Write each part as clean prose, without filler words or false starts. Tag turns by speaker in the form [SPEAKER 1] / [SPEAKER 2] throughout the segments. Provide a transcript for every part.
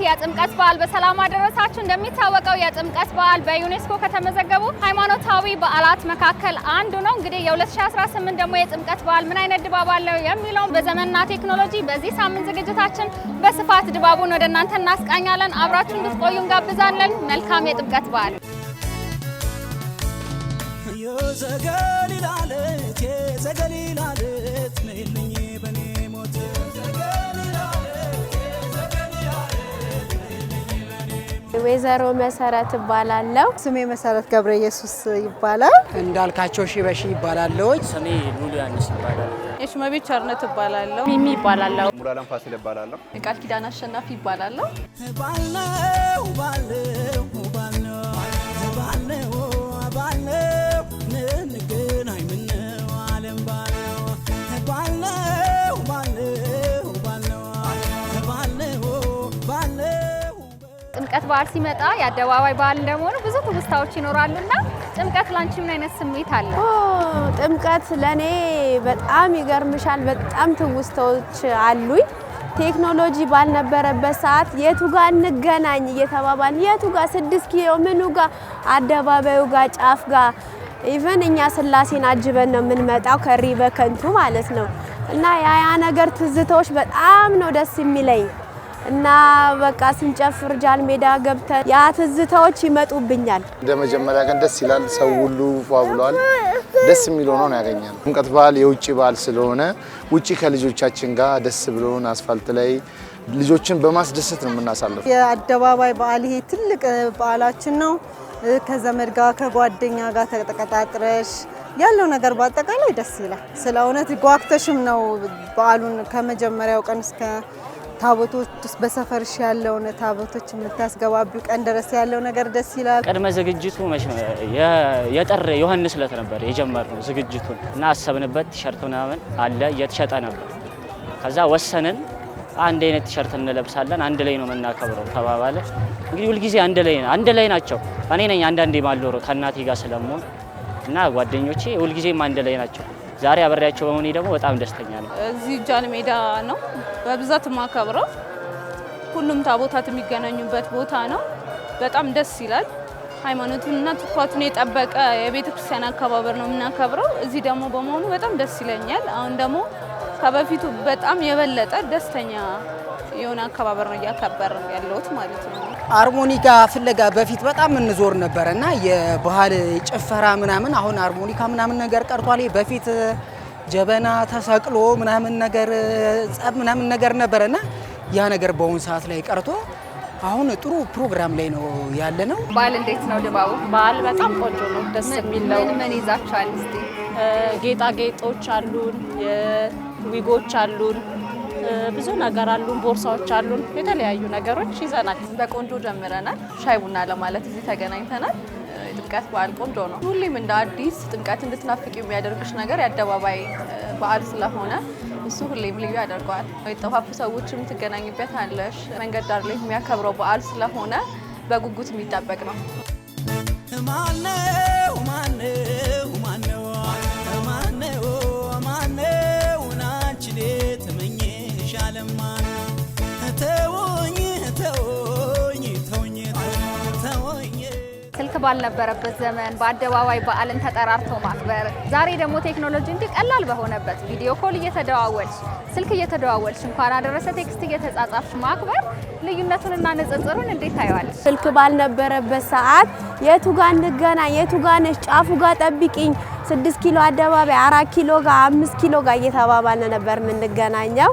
[SPEAKER 1] የጥምቀት በዓል በሰላም አደረሳችሁ። እንደሚታወቀው የጥምቀት በዓል በዩኔስኮ ከተመዘገቡ ሃይማኖታዊ በዓላት መካከል አንዱ ነው። እንግዲህ የ2018 ደግሞ የጥምቀት በዓል ምን አይነት ድባብ አለው የሚለውን በዘመንና ቴክኖሎጂ በዚህ ሳምንት ዝግጅታችን በስፋት ድባቡን ወደ እናንተ እናስቃኛለን። አብራችሁ እንድትቆዩ እንጋብዛለን። መልካም የጥምቀት በዓል።
[SPEAKER 2] ወይዘሮ መሰረት ይባላልው።
[SPEAKER 3] ስሜ መሰረት ገብረ ኢየሱስ ይባላል።
[SPEAKER 4] እንዳልካቸው ሺበሺ ይባላልው።
[SPEAKER 5] ስሜ ሉሉ ያንስ ይባላል።
[SPEAKER 6] የሽመቤት ቸርነት ይባላልው።
[SPEAKER 1] ሚሚ ይባላልው።
[SPEAKER 7] ሙሉዓለም ፋሲል ይባላልው።
[SPEAKER 6] ቃል ኪዳን አሸናፊ ይባላልው።
[SPEAKER 1] ጥምቀት በዓል ሲመጣ የአደባባይ በዓል እንደሆነ ብዙ ትውስታዎች ይኖራሉና ጥምቀት ላንቺ ምን አይነት ስሜት አለ?
[SPEAKER 2] ጥምቀት ለኔ በጣም ይገርምሻል። በጣም ትውስታዎች አሉኝ። ቴክኖሎጂ ባልነበረበት ሰዓት የቱ ጋር እንገናኝ እየተባባልን የቱ ጋር 6 ኪሎ ምኑ ጋር አደባባዩ ጋር ጫፍ ጋር ኢቭን እኛ ስላሴን አጅበን ነው የምንመጣው ከሪ በከንቱ ማለት ነው። እና ያ ነገር ትዝታዎች በጣም ነው ደስ የሚለኝ። እና በቃ ስንጨፍር ጃል ሜዳ ገብተን ያ ትዝታዎች ይመጡብኛል።
[SPEAKER 7] እንደመጀመሪያ ቀን ደስ ይላል። ሰው ሁሉ ፏ ብሏል። ደስ የሚል ሆኖ ነው ያገኛል። ጥምቀት በዓል የውጪ በዓል ስለሆነ ውጪ ከልጆቻችን ጋር ደስ ብሎን አስፋልት ላይ ልጆችን በማስደሰት ነው የምናሳልፈው።
[SPEAKER 3] የአደባባይ በዓል ይሄ ትልቅ በዓላችን ነው። ከዘመድ ጋር ከጓደኛ ጋር ተቀጣጥረሽ ያለው ነገር በአጠቃላይ ደስ ይላል። ስለእውነት ጓግተሽም ነው በዓሉን ከመጀመሪያው ቀን እስከ ታቦቶች በሰፈርሽ ያለው ታቦቶች የምታስገባቢው ቀን ድረስ ያለው ነገር ደስ ይላል።
[SPEAKER 5] ቅድመ ዝግጅቱ የጥር ዮሐንስ ዕለት ነበር የጀመርነው ዝግጅቱን እና አሰብንበት። ቲሸርት ምናምን አለ እየተሸጠ ነበር። ከዛ ወሰንን አንድ አይነት ቲሸርት እንለብሳለን፣ አንድ ላይ ነው የምናከብረው ተባባለ። እንግዲህ ሁልጊዜ አንድ ላይ ናቸው። እኔ ነኝ አንዳንዴ ማልኖር ከእናቴ ጋር ስለምሆን እና ጓደኞቼ ሁልጊዜም አንድ ላይ ናቸው። ዛሬ አብሬያቸው በመሆኔ ደግሞ በጣም ደስተኛ ነኝ።
[SPEAKER 6] እዚህ ጃል ሜዳ ነው በብዛት ማከብረው። ሁሉም ታቦታት የሚገናኙበት ቦታ ነው። በጣም ደስ ይላል። ሃይማኖቱንና ትኩረቱን የጠበቀ የቤተ ክርስቲያን አከባበር ነው የምናከብረው። እዚህ ደግሞ በመሆኑ በጣም ደስ ይለኛል። አሁን ደግሞ ከበፊቱ በጣም የበለጠ ደስተኛ የሆነ አከባበር ነው እያከበርን ያለሁት ማለት ነው።
[SPEAKER 4] ሃርሞኒካ ፍለጋ በፊት በጣም እንዞር ነበርና የባህል ጭፈራ ምናምን አሁን ሃርሞኒካ ምናምን ነገር ቀርቷል። በፊት ጀበና ተሰቅሎ ምናምን ነገር ጸብ ምናምን ነገር ነበርና ያ ነገር በአሁን ሰዓት ላይ ቀርቶ አሁን ጥሩ ፕሮግራም ላይ ነው ያለነው።
[SPEAKER 1] በዓል እንዴት ነው ድባቡ?
[SPEAKER 6] በዓል በጣም ቆንጆ ነው፣ ደስ የሚል ነው።
[SPEAKER 1] ምን ይዛችኋል እስቲ?
[SPEAKER 6] ጌጣጌጦች አሉን፣ ዊጎች አሉን፣ ብዙ ነገር አሉን፣ ቦርሳዎች አሉን፣ የተለያዩ ነገሮች ይዘናል። በቆንጆ ጀምረናል። ሻይ ቡና ለማለት እዚህ ተገናኝተናል። ጥምቀት በዓል ቆንጆ ነው። ሁሌም እንደ አዲስ ጥምቀት እንድትናፍቂ የሚያደርግሽ ነገር የአደባባይ በዓል ስለሆነ እሱ ሁሌም ልዩ ያደርገዋል። የጠፋፉ ሰዎችም ትገናኝበት አለሽ። መንገድ ዳር ላይ የሚያከብረው በዓል ስለሆነ በጉጉት የሚጠበቅ ነው።
[SPEAKER 1] ስልክ ባልነበረበት ዘመን በአደባባይ በዓልን ተጠራርቶ ማክበር፣ ዛሬ ደግሞ ቴክኖሎጂ እንዲህ ቀላል በሆነበት ቪዲዮ ኮል እየተደዋወልሽ ስልክ እየተደዋወልሽ እንኳን አደረሰ ቴክስት እየተጻጻፍሽ ማክበር ልዩነቱንና ንጽጽሩን እንዴት ታያለሽ?
[SPEAKER 2] ስልክ ባልነበረበት ሰዓት የቱ ጋር እንገናኝ፣ የቱ ጋር ነሽ፣ ጫፉ ጋር ጠብቂኝ፣ 6 ኪሎ አደባባይ 4 ኪሎ ጋር 5 ኪሎ ጋር እየተባባልን ነበር የምንገናኘው።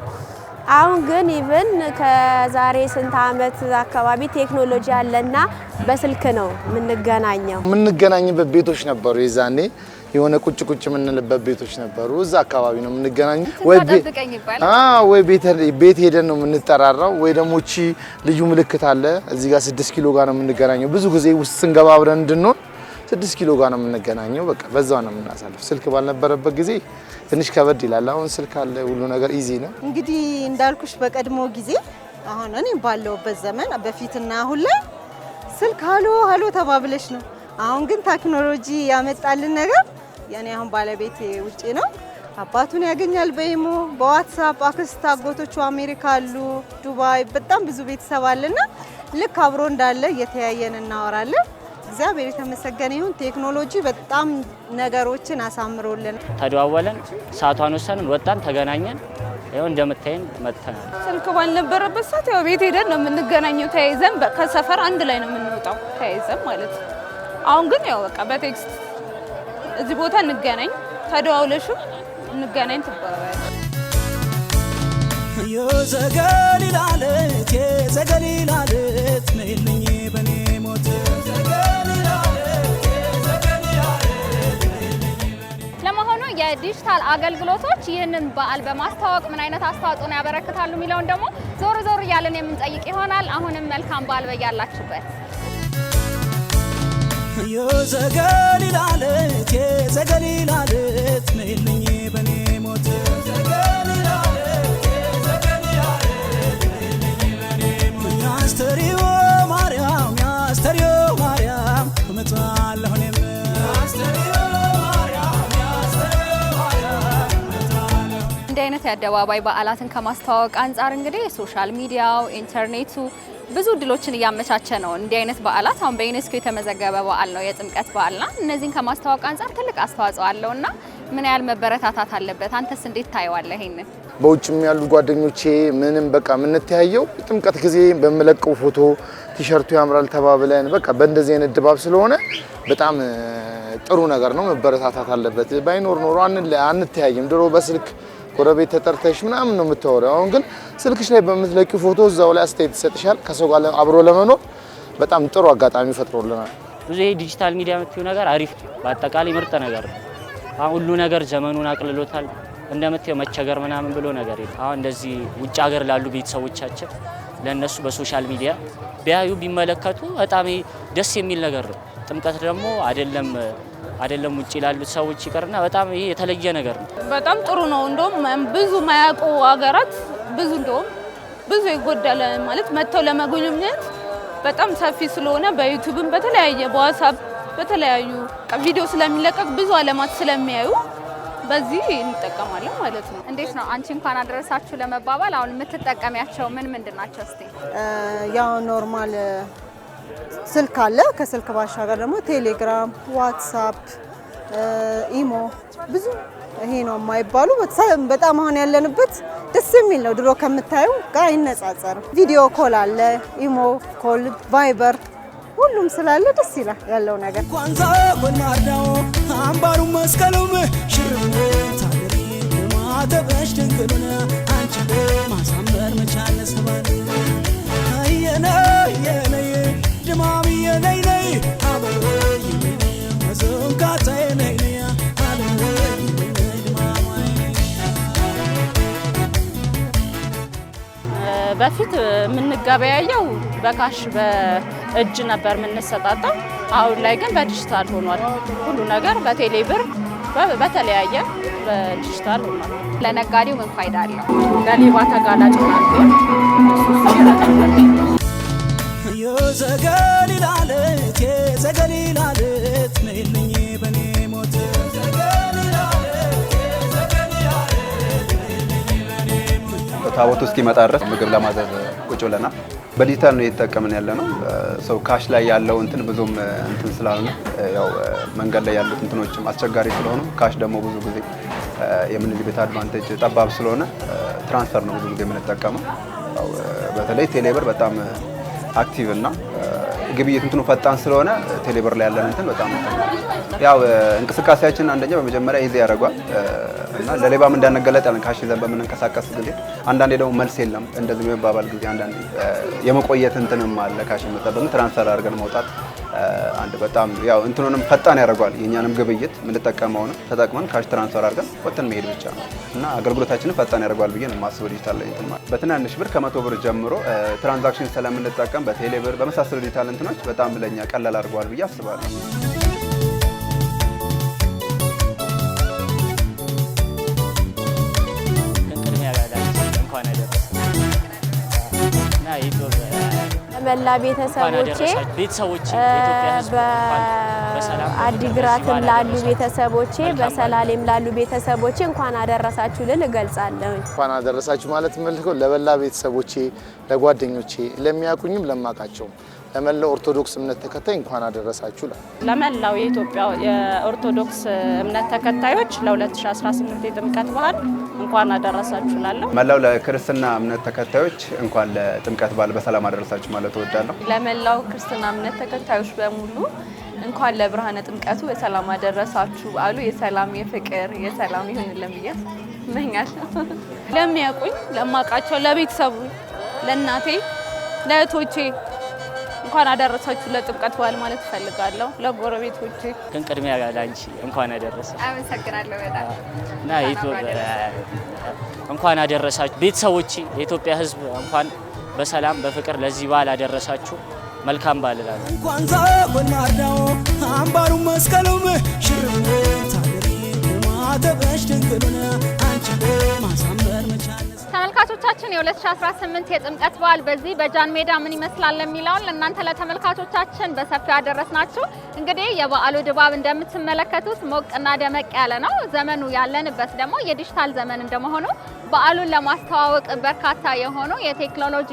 [SPEAKER 2] አሁን ግን ኢቭን ከዛሬ ስንት ዓመት አካባቢ ቴክኖሎጂ አለና በስልክ ነው የምንገናኘው።
[SPEAKER 7] የምንገናኝበት ቤቶች ነበሩ። የዛኔ የሆነ ቁጭ የምንልበት ቤቶች ነበሩ። እዛ አካባቢ ነው የምንገናኘው። ወይ ቤት ሄደን ነው የምንጠራራው፣ ወይ ደግሞ እቺ ልዩ ምልክት አለ እዚህ ጋር 6 ኪሎ ጋር ነው የምንገናኘው። ብዙ ጊዜ ውስጥ ስንገባ አብረን እንድንሆን 6 ኪሎ ጋር ነው የምንገናኘው። በቃ በዛው ነው የምናሳልፍ። ስልክ ባልነበረበት ጊዜ ትንሽ ከበድ ይላል። አሁን ስልክ አለ፣ ሁሉ ነገር ኢዚ ነው።
[SPEAKER 3] እንግዲህ እንዳልኩሽ በቀድሞ ጊዜ አሁን እኔ ባለውበት ዘመን በፊትና አሁን ላይ ስልክ ሃሎ ተባብለሽ ነው። አሁን ግን ቴክኖሎጂ ያመጣልን ነገር ያኔ አሁን ባለቤት ውጪ ነው። አባቱን ያገኛል በኢሞ በዋትስአፕ። አክስት አጎቶቹ አሜሪካ አሉ፣ ዱባይ፣ በጣም ብዙ ቤተሰብ አለና ልክ አብሮ እንዳለ እየተያየን እናወራለን። እግዚአብሔር የተመሰገነ ይሁን። ቴክኖሎጂ በጣም ነገሮችን አሳምሮልን
[SPEAKER 5] ተደዋወለን፣ ሰዓቷን ወሰንን፣ ወጣን፣ ተገናኘን። ይኸው እንደምታየን መጥተናል።
[SPEAKER 6] ስልክ ባልነበረበት ሰዓት ያው ቤት ሄደን ነው የምንገናኘው ተያይዘን፣ ከሰፈር አንድ ላይ ነው የምንወጣው ተያይዘን ማለት ነው። አሁን ግን ያው በቃ በቴክስት እዚህ ቦታ እንገናኝ፣ ተደዋውለሽ እንገናኝ ትባባያለሽ።
[SPEAKER 8] የዘገሊላለት የዘገሊላለት ነይልኝ በኔ ሞት
[SPEAKER 1] ለመሆኑ የዲጂታል አገልግሎቶች ይህንን በዓል በማስተዋወቅ ምን አይነት አስተዋጽኦ ያበረክታሉ የሚለውን ደግሞ ዞር ዞር እያለን የምንጠይቅ ይሆናል። አሁንም መልካም በዓል በያላችሁበት።
[SPEAKER 8] የዘገሊላለት የዘገሊላለት ነይልኝ በኔ ሞት ያስተሪዮ ማርያም ያስተሪዮ ማርያም እመጣለሁ እኔም
[SPEAKER 1] እንዲህ አይነት የአደባባይ በዓላትን ከማስተዋወቅ አንጻር እንግዲህ ሶሻል ሚዲያው ኢንተርኔቱ ብዙ እድሎችን እያመቻቸ ነው። እንዲህ አይነት በዓላት አሁን በዩኔስኮ የተመዘገበ በዓል ነው የጥምቀት በዓልና እነዚህን ከማስተዋወቅ አንጻር ትልቅ አስተዋጽኦ አለውና ምን ያህል መበረታታት አለበት? አንተስ እንዴት ታየዋለህ ይሄንን?
[SPEAKER 7] በውጭም ያሉ ጓደኞቼ ምንም በቃ የምንተያየው ጥምቀት ጊዜ በመለቀው ፎቶ ቲሸርቱ ያምራል ተባብለን በቃ በእንደዚህ አይነት ድባብ ስለሆነ በጣም ጥሩ ነገር ነው፣ መበረታታት አለበት። ባይኖር ኖሮ አንተያይም። ድሮ በስልክ ጎረቤት ተጠርተሽ ምናምን ነው የምታወራው። አሁን ግን ስልክሽ ላይ በምትለቂው ፎቶ እዛው ላይ አስተያየት ይሰጥሻል። ከሰው ጋር አብሮ ለመኖር በጣም ጥሩ አጋጣሚ ፈጥሮልናል።
[SPEAKER 5] ብዙ ይሄ ዲጂታል ሚዲያ የምትይው ነገር አሪፍ፣ በአጠቃላይ ምርጥ ነገር ነው። አሁን ሁሉ ነገር ዘመኑን አቅልሎታል። እንደምትየው መቸገር ምናምን ብሎ ነገር የለም። አሁን እንደዚህ ውጭ ሀገር ላሉ ቤተሰቦቻችን ለነሱ በሶሻል ሚዲያ ቢያዩ ቢመለከቱ በጣም ደስ የሚል ነገር ነው። ጥምቀት ደግሞ አይደለም ውጭ ላሉት ሰዎች ይቀርና በጣም ይሄ የተለየ ነገር ነው።
[SPEAKER 6] በጣም ጥሩ ነው። እንደውም ብዙ ማያውቁ ሀገራት ብዙ ይጎዳል ማለት መጥተው ለመጎብኘት በጣም ሰፊ ስለሆነ በዩቲዩብም በተለያየ በዋትስአፕ በተለያዩ ቪዲዮ ስለሚለቀቅ ብዙ አለማት ስለሚያዩ በዚህ እንጠቀማለን ማለት ነው።
[SPEAKER 1] እንዴት ነው አንቺ እንኳን አደረሳችሁ ለመባባል አሁን የምትጠቀሚያቸው ምን ናቸው እስቲ?
[SPEAKER 3] ያው ኖርማል ስልክ አለ። ከስልክ ባሻገር ደግሞ ቴሌግራም፣ ዋትስአፕ፣ ኢሞ ብዙ ይሄ ነው የማይባሉ በጣም አሁን ያለንበት ደስ የሚል ነው። ድሮ ከምታዩ ጋር አይነጻጸርም። ቪዲዮ ኮል አለ፣ ኢሞ ኮል፣ ቫይበር ሁሉም ስላለ ደስ ይላል ያለው ነገር።
[SPEAKER 8] ቋንዛ ወናዳው አምባሩ መስቀሉም ሽርሙ ታደሪ ማተበሽ ድንግሉና አንቺ ማሳመር መቻል ሰባል አየነ የነ ድማም የነ አበሮ መዘንጋታ የነ
[SPEAKER 6] በፊት የምንገበያየው በካሽ በእጅ ነበር የምንሰጣጣው። አሁን ላይ ግን በዲጂታል ሆኗል። ሁሉ ነገር በቴሌ ብር በተለያየ በዲጂታል ሆኗል።
[SPEAKER 1] ለነጋዴው ምን ፋይዳ አለው?
[SPEAKER 6] ለሌባ ተጋላጭ ናቸው።
[SPEAKER 8] የዘገሊላለት የዘገሊላለት ነይልኝ በኔ ሞት
[SPEAKER 9] ታቦቱ እስኪመጣ ድረስ ምግብ ለማዘዝ ቁጭ ብለናል። በዲጂታል ነው እየተጠቀምን ያለ ነው። ሰው ካሽ ላይ ያለው እንትን ብዙም እንትን ስላልሆነ ያው መንገድ ላይ ያሉት እንትኖችም አስቸጋሪ ስለሆኑ ካሽ ደግሞ ብዙ ጊዜ የምንልበት አድቫንቴጅ ጠባብ ስለሆነ ትራንስፈር ነው ብዙ ጊዜ የምንጠቀመው። በተለይ ቴሌብር በጣም አክቲቭ እና ግብይት እንትኑ ፈጣን ስለሆነ ቴሌብር ላይ ያለን እንትን በጣም ያው እንቅስቃሴያችን አንደኛ በመጀመሪያ ይዜ ያደርጓል እና ለሌባም እንዳንገለጥ ያለን ካሽ ይዘን በምንንቀሳቀስ ጊዜ አንዳንዴ ደግሞ መልስ የለም እንደዚህ የሚባባል ጊዜ አንዳንዴ የመቆየት እንትንም አለ። ካሽ መጠበቅ ትራንስፈር አድርገን መውጣት አንድ በጣም ያው እንትኑንም ፈጣን ያደርጓል። የኛንም ግብይት የምንጠቀመው ነው ተጠቅመን ካሽ ትራንስፈር አድርገን ወጥተን መሄድ ብቻ ነው እና አገልግሎታችንን ፈጣን ያደርጓል ብዬ ነው የማስበው። ዲጂታል ላይ እንትን ማለት በትናንሽ ብር ከ100 ብር ጀምሮ ትራንዛክሽን ስለምንጠቀም በቴሌ ብር በመሳሰሉ ዲጂታል እንትኖች በጣም ለኛ ቀላል አድርገዋል ብዬ አስባለሁ።
[SPEAKER 2] መላ ቤተሰቦቼ በአዲግራትም ላሉ ቤተሰቦቼ በሰላሌም ላሉ ቤተሰቦቼ እንኳን አደረሳችሁ ልል እገልጻለሁ።
[SPEAKER 7] እንኳን አደረሳችሁ ማለት መልከው ለበላ ቤተሰቦቼ፣ ለጓደኞቼ፣ ለሚያቁኝም ለማቃቸው ለመላው ኦርቶዶክስ እምነት ተከታይ እንኳን አደረሳችሁ።
[SPEAKER 6] ለመላው የኢትዮጵያ የኦርቶዶክስ እምነት ተከታዮች ለ2018 የጥምቀት በዓል እንኳን አደረሳችሁ ላለሁ።
[SPEAKER 9] መላው ለክርስትና እምነት ተከታዮች እንኳን ለጥምቀት በዓል በሰላም አደረሳችሁ ማለት እወዳለሁ።
[SPEAKER 6] ለመላው ክርስትና እምነት ተከታዮች በሙሉ እንኳን ለብርሃነ ጥምቀቱ በሰላም አደረሳችሁ። በዓሉ የሰላም የፍቅር የሰላም ይሁንልን ብዬ እመኛለሁ። ለሚያውቁኝ ለማቃቸው ለቤተሰቡ ለእናቴ ለእህቶቼ እንኳን አደረሳችሁ ለጥምቀት በዓል ማለት ፈልጋለሁ። ለጎረቤቶቼ
[SPEAKER 5] ግን ቅድሚያ ላንቺ እንኳን አደረሰሽ።
[SPEAKER 1] አመሰግናለሁ በጣም
[SPEAKER 5] እና እንኳን አደረሳችሁ ቤተሰቦቼ፣ የኢትዮጵያ ሕዝብ እንኳን በሰላም በፍቅር ለዚህ በዓል አደረሳችሁ። መልካም በዓል እላለሁ።
[SPEAKER 8] እንኳን ዛጎል ማርዳው አምባሩ መስቀሉም ሽርም ታደሪ ማተበሽ ድንግሉን አንቺ ማሳመር መቻል።
[SPEAKER 1] ተመልካቾቻችን የ2018 የጥምቀት በዓል በዚህ በጃን ሜዳ ምን ይመስላል የሚለውን ለእናንተ ለተመልካቾቻችን በሰፊው አደረስናችሁ። እንግዲህ የበዓሉ ድባብ እንደምትመለከቱት ሞቅና ደመቅ ያለ ነው። ዘመኑ ያለንበት ደግሞ የዲጂታል ዘመን እንደመሆኑ በዓሉን ለማስተዋወቅ በርካታ የሆኑ የቴክኖሎጂ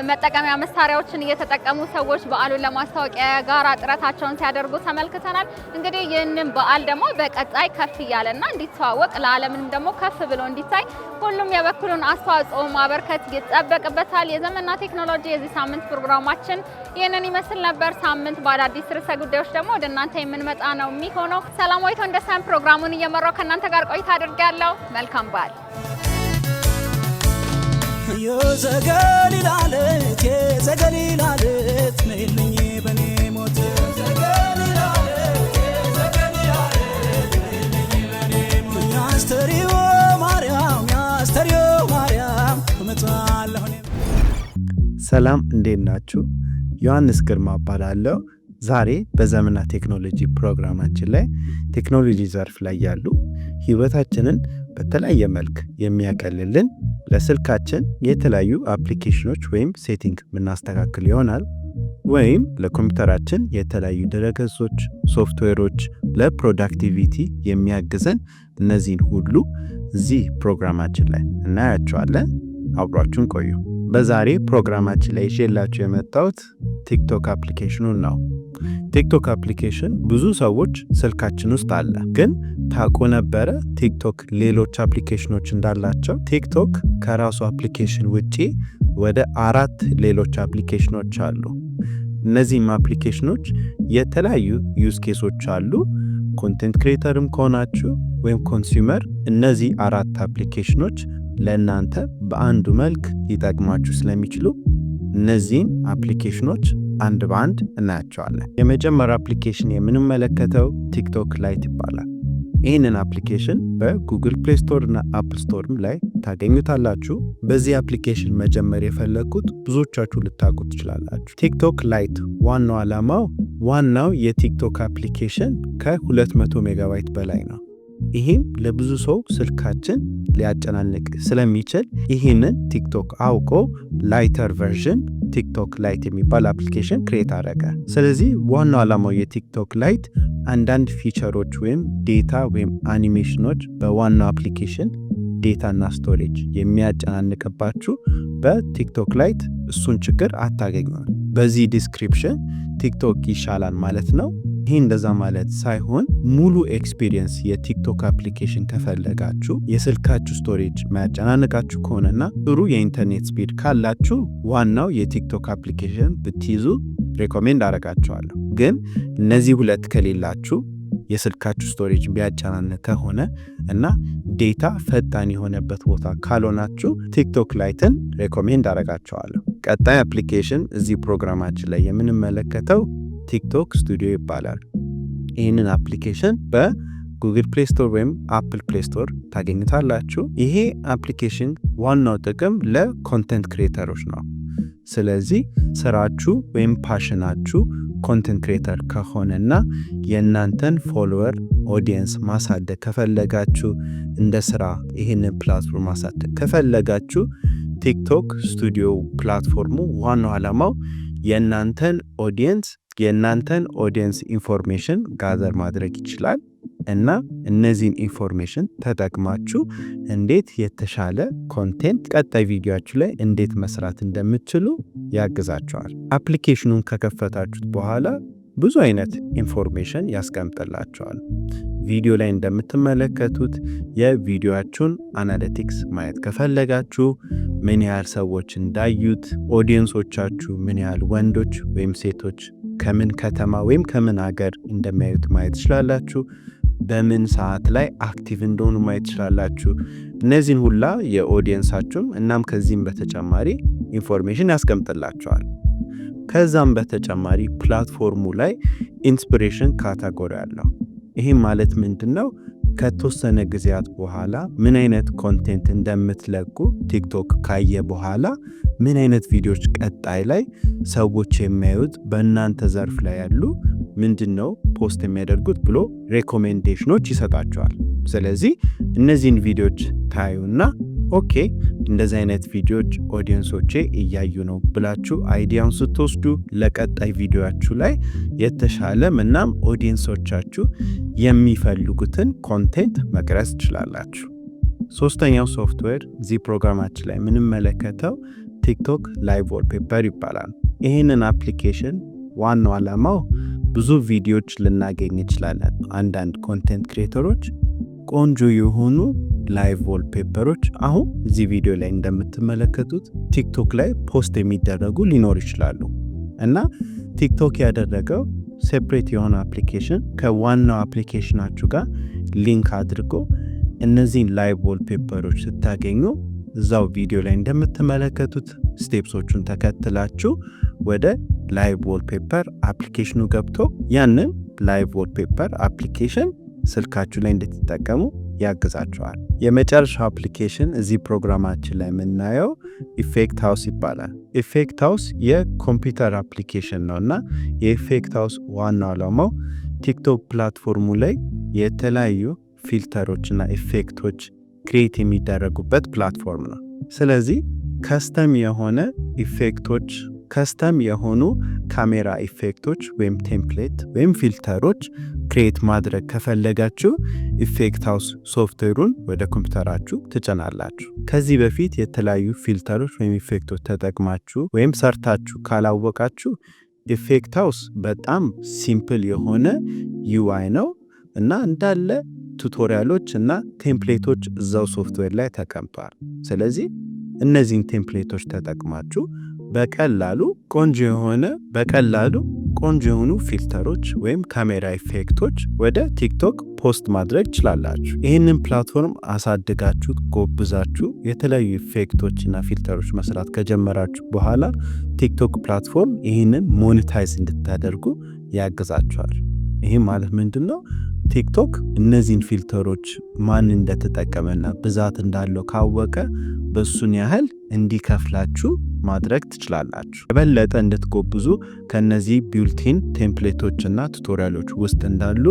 [SPEAKER 1] መጠቀሚያ መሳሪያዎችን እየተጠቀሙ ሰዎች በዓሉን ለማስተዋወቅ የጋራ ጥረታቸውን ሲያደርጉ ተመልክተናል። እንግዲህ ይህንን በዓል ደግሞ በቀጣይ ከፍ እያለና እንዲተዋወቅ ለዓለምም ደግሞ ከፍ ብሎ እንዲታይ ሁሉም የበኩሉን አስተዋጽኦ ማበርከት ይጠበቅበታል። የዘመንና ቴክኖሎጂ የዚህ ሳምንት ፕሮግራማችን ይህንን ይመስል ነበር። ሳምንት በአዳዲስ ርዕሰ ጉዳዮች ደግሞ ወደ እናንተ የምንመጣ ነው የሚሆነው። ሰላማዊት ወንደሰን ፕሮግራሙን እየመራው ከእናንተ ጋር ቆይታ አድርጋለሁ። መልካም በዓል።
[SPEAKER 8] የዘገሊላለት የዘገሊላለት ነይልኝ በኔ ሞት ያስተሪዮ ማርያም ያስተሪዮ ማርያም እመጣለሁ።
[SPEAKER 10] ሰላም እንዴት ናችሁ? ዮሐንስ ግርማ እባላለሁ። ዛሬ በዘመንና ቴክኖሎጂ ፕሮግራማችን ላይ ቴክኖሎጂ ዘርፍ ላይ ያሉ ህይወታችንን በተለያየ መልክ የሚያቀልልን ለስልካችን የተለያዩ አፕሊኬሽኖች ወይም ሴቲንግ የምናስተካክል ይሆናል። ወይም ለኮምፒውተራችን የተለያዩ ድረገጾች፣ ሶፍትዌሮች ለፕሮዳክቲቪቲ የሚያግዘን እነዚህን ሁሉ እዚህ ፕሮግራማችን ላይ እናያቸዋለን። አብሯችሁን ቆዩ። በዛሬ ፕሮግራማችን ላይ ይዤላችሁ የመጣሁት ቲክቶክ አፕሊኬሽኑን ነው። ቲክቶክ አፕሊኬሽን ብዙ ሰዎች ስልካችን ውስጥ አለ። ግን ታውቁ ነበረ ቲክቶክ ሌሎች አፕሊኬሽኖች እንዳላቸው? ቲክቶክ ከራሱ አፕሊኬሽን ውጪ ወደ 4 ሌሎች አፕሊኬሽኖች አሉ። እነዚህም አፕሊኬሽኖች የተለያዩ ዩዝ ኬሶች አሉ። ኮንቴንት ክሬተርም ከሆናችሁ ወይም ኮንሱመር፣ እነዚህ 4 አፕሊኬሽኖች ለእናንተ በአንዱ መልክ ሊጠቅማችሁ ስለሚችሉ እነዚህን አፕሊኬሽኖች አንድ በአንድ እናያቸዋለን። የመጀመሪያው አፕሊኬሽን የምንመለከተው ቲክቶክ ላይት ይባላል። ይህንን አፕሊኬሽን በጉግል ፕሌይ ስቶር እና አፕል ስቶርም ላይ ታገኙታላችሁ። በዚህ አፕሊኬሽን መጀመር የፈለግኩት ብዙዎቻችሁ ልታውቁ ትችላላችሁ። ቲክቶክ ላይት ዋናው ዓላማው ዋናው የቲክቶክ አፕሊኬሽን ከ200 ሜጋባይት በላይ ነው። ይህም ለብዙ ሰው ስልካችን ሊያጨናንቅ ስለሚችል ይህንን ቲክቶክ አውቆ ላይተር ቨርዥን ቲክቶክ ላይት የሚባል አፕሊኬሽን ክሬት አደረገ። ስለዚህ ዋናው ዓላማው የቲክቶክ ላይት አንዳንድ ፊቸሮች ወይም ዴታ ወይም አኒሜሽኖች በዋናው አፕሊኬሽን ዴታና ስቶሬጅ የሚያጨናንቅባችሁ በቲክቶክ ላይት እሱን ችግር አታገኙም። በዚህ ዲስክሪፕሽን ቲክቶክ ይሻላል ማለት ነው። ይህ እንደዛ ማለት ሳይሆን ሙሉ ኤክስፒሪየንስ የቲክቶክ አፕሊኬሽን ከፈለጋችሁ የስልካችሁ ስቶሬጅ ማያጨናንቃችሁ ከሆነና ጥሩ የኢንተርኔት ስፒድ ካላችሁ ዋናው የቲክቶክ አፕሊኬሽን ብትይዙ ሬኮሜንድ አረጋችኋለሁ። ግን እነዚህ ሁለት ከሌላችሁ የስልካችሁ ስቶሬጅ ቢያጨናንቅ ከሆነ እና ዴታ ፈጣን የሆነበት ቦታ ካልሆናችሁ ቲክቶክ ላይትን ሬኮሜንድ አረጋችኋለሁ። ቀጣይ አፕሊኬሽን እዚህ ፕሮግራማችን ላይ የምንመለከተው ቲክቶክ ስቱዲዮ ይባላል። ይህንን አፕሊኬሽን በጉግል ፕሌይ ስቶር ወይም አፕል ፕሌይ ስቶር ታገኙታላችሁ። ይሄ አፕሊኬሽን ዋናው ጥቅም ለኮንተንት ክሬተሮች ነው። ስለዚህ ስራችሁ ወይም ፓሽናችሁ ኮንተንት ክሬተር ከሆነና የእናንተን ፎሎወር ኦዲየንስ ማሳደግ ከፈለጋችሁ እንደ ስራ ይህንን ፕላትፎርም ማሳደግ ከፈለጋችሁ ቲክቶክ ስቱዲዮ ፕላትፎርሙ ዋናው ዓላማው የእናንተን ኦዲየንስ ኢንፎርሜሽን ጋዘር ማድረግ ይችላል እና እነዚህን ኢንፎርሜሽን ተጠቅማችሁ እንዴት የተሻለ ኮንቴንት ቀጣይ ቪዲዮአችሁ ላይ እንዴት መስራት እንደምትችሉ ያግዛችኋል። አፕሊኬሽኑን ከከፈታችሁት በኋላ ብዙ አይነት ኢንፎርሜሽን ያስቀምጥላችኋል። ቪዲዮ ላይ እንደምትመለከቱት የቪዲዮአችሁን አናሊቲክስ ማየት ከፈለጋችሁ ምን ያህል ሰዎች እንዳዩት፣ ኦዲየንሶቻችሁ ምን ያህል ወንዶች ወይም ሴቶች ከምን ከተማ ወይም ከምን ሀገር እንደሚያዩት ማየት ትችላላችሁ። በምን ሰዓት ላይ አክቲቭ እንደሆኑ ማየት ትችላላችሁ። እነዚህን ሁላ የኦዲየንሳችሁም እናም ከዚህም በተጨማሪ ኢንፎርሜሽን ያስቀምጥላችኋል። ከዛም በተጨማሪ ፕላትፎርሙ ላይ ኢንስፒሬሽን ካታጎሪ አለው። ይህም ማለት ምንድነው? ከተወሰነ ጊዜያት በኋላ ምን አይነት ኮንቴንት እንደምትለቁ ቲክቶክ ካየ በኋላ ምን አይነት ቪዲዮዎች ቀጣይ ላይ ሰዎች የሚያዩት በእናንተ ዘርፍ ላይ ያሉ ምንድነው ፖስት የሚያደርጉት ብሎ ሬኮሜንዴሽኖች ይሰጣቸዋል። ስለዚህ እነዚህን ቪዲዮዎች ታዩና ኦኬ እንደዚህ አይነት ቪዲዮዎች ኦዲየንሶቼ እያዩ ነው ብላችሁ አይዲያውን ስትወስዱ ለቀጣይ ቪዲዮአችሁ ላይ የተሻለ ምናም ኦዲየንሶቻችሁ የሚፈልጉትን ኮንቴንት መቅረጽ ትችላላችሁ። ሶስተኛው ሶፍትዌር እዚህ ፕሮግራማችን ላይ የምንመለከተው ቲክቶክ ላይቭ ዋልፔፐር ይባላል። ይህንን አፕሊኬሽን ዋናው ዓላማው ብዙ ቪዲዮዎች ልናገኝ እንችላለን። አንዳንድ ኮንቴንት ክሬተሮች ቆንጆ የሆኑ ላይቭ ዋልፔፐሮች አሁን እዚህ ቪዲዮ ላይ እንደምትመለከቱት ቲክቶክ ላይ ፖስት የሚደረጉ ሊኖር ይችላሉ እና ቲክቶክ ያደረገው ሴፕሬት የሆነ አፕሊኬሽን ከዋናው አፕሊኬሽናችሁ ጋር ሊንክ አድርጎ እነዚህን ላይቭ ዋልፔፐሮች ስታገኙ እዛው ቪዲዮ ላይ እንደምትመለከቱት ስቴፕሶቹን ተከትላችሁ ወደ ላይቭ ዋልፔፐር አፕሊኬሽኑ ገብቶ ያንን ላይቭ ዋልፔፐር አፕሊኬሽን ስልካችሁ ላይ እንድትጠቀሙ ያግዛችኋል። የመጨረሻው አፕሊኬሽን እዚህ ፕሮግራማችን ላይ የምናየው ኢፌክት ሃውስ ይባላል። ኢፌክት ሃውስ የኮምፒውተር አፕሊኬሽን ነው እና የኢፌክት ሃውስ ዋናው ዓላማው ቲክቶክ ፕላትፎርሙ ላይ የተለያዩ ፊልተሮችና ኢፌክቶች ክሬት የሚደረጉበት ፕላትፎርም ነው። ስለዚህ ከስተም የሆነ ኢፌክቶች፣ ከስተም የሆኑ ካሜራ ኢፌክቶች ወይም ቴምፕሌት ወይም ፊልተሮች ክሬት ማድረግ ከፈለጋችሁ ኢፌክት ሃውስ ሶፍትዌሩን ወደ ኮምፒውተራችሁ ትጭናላችሁ። ከዚህ በፊት የተለያዩ ፊልተሮች ወይም ኢፌክቶች ተጠቅማችሁ ወይም ሰርታችሁ ካላወቃችሁ ኢፌክት ሃውስ በጣም ሲምፕል የሆነ ዩአይ ነው እና እንዳለ ቱቶሪያሎች እና ቴምፕሌቶች እዛው ሶፍትዌር ላይ ተቀምጧል። ስለዚህ እነዚህን ቴምፕሌቶች ተጠቅማችሁ በቀላሉ ቆንጆ የሆኑ ፊልተሮች ወይም ካሜራ ኢፌክቶች ወደ ቲክቶክ ፖስት ማድረግ ትችላላችሁ። ይህንን ፕላትፎርም አሳድጋችሁ ጎብዛችሁ የተለያዩ ኢፌክቶችና ፊልተሮች መስራት ከጀመራችሁ በኋላ ቲክቶክ ፕላትፎርም ይህንን ሞኔታይዝ እንድታደርጉ ያግዛችኋል። ይህም ማለት ምንድነው? ቲክቶክ እነዚህን ፊልተሮች ማን እንደተጠቀመና ብዛት እንዳለው ካወቀ በሱን ያህል እንዲከፍላችሁ ማድረግ ትችላላችሁ። የበለጠ እንድትጎብዙ ከነዚህ ቢልቲን ቴምፕሌቶችና ቱቶሪያሎች ውስጥ እንዳሉ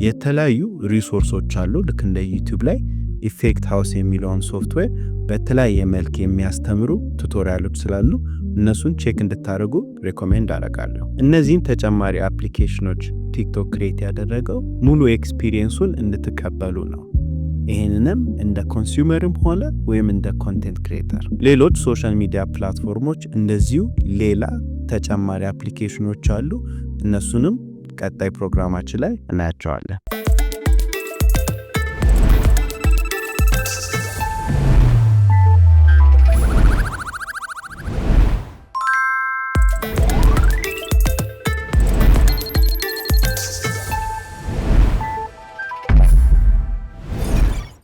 [SPEAKER 10] የተለያዩ ሪሶርሶች አሉ። ልክ እንደ ዩቲዩብ ላይ ኢፌክት ሃውስ የሚለውን ሶፍትዌር በተለያየ መልክ የሚያስተምሩ ቱቶሪያሎች ስላሉ እነሱን ቼክ እንድታደርጉ ሬኮሜንድ አደርጋለሁ። እነዚህን ተጨማሪ አፕሊኬሽኖች ቲክቶክ ክሬት ያደረገው ሙሉ ኤክስፒሪየንሱን እንድትቀበሉ ነው። ይህንንም እንደ ኮንሱመርም ሆነ ወይም እንደ ኮንቴንት ክሬተር። ሌሎች ሶሻል ሚዲያ ፕላትፎርሞች እንደዚሁ ሌላ ተጨማሪ አፕሊኬሽኖች አሉ። እነሱንም ቀጣይ ፕሮግራማችን ላይ እናያቸዋለን።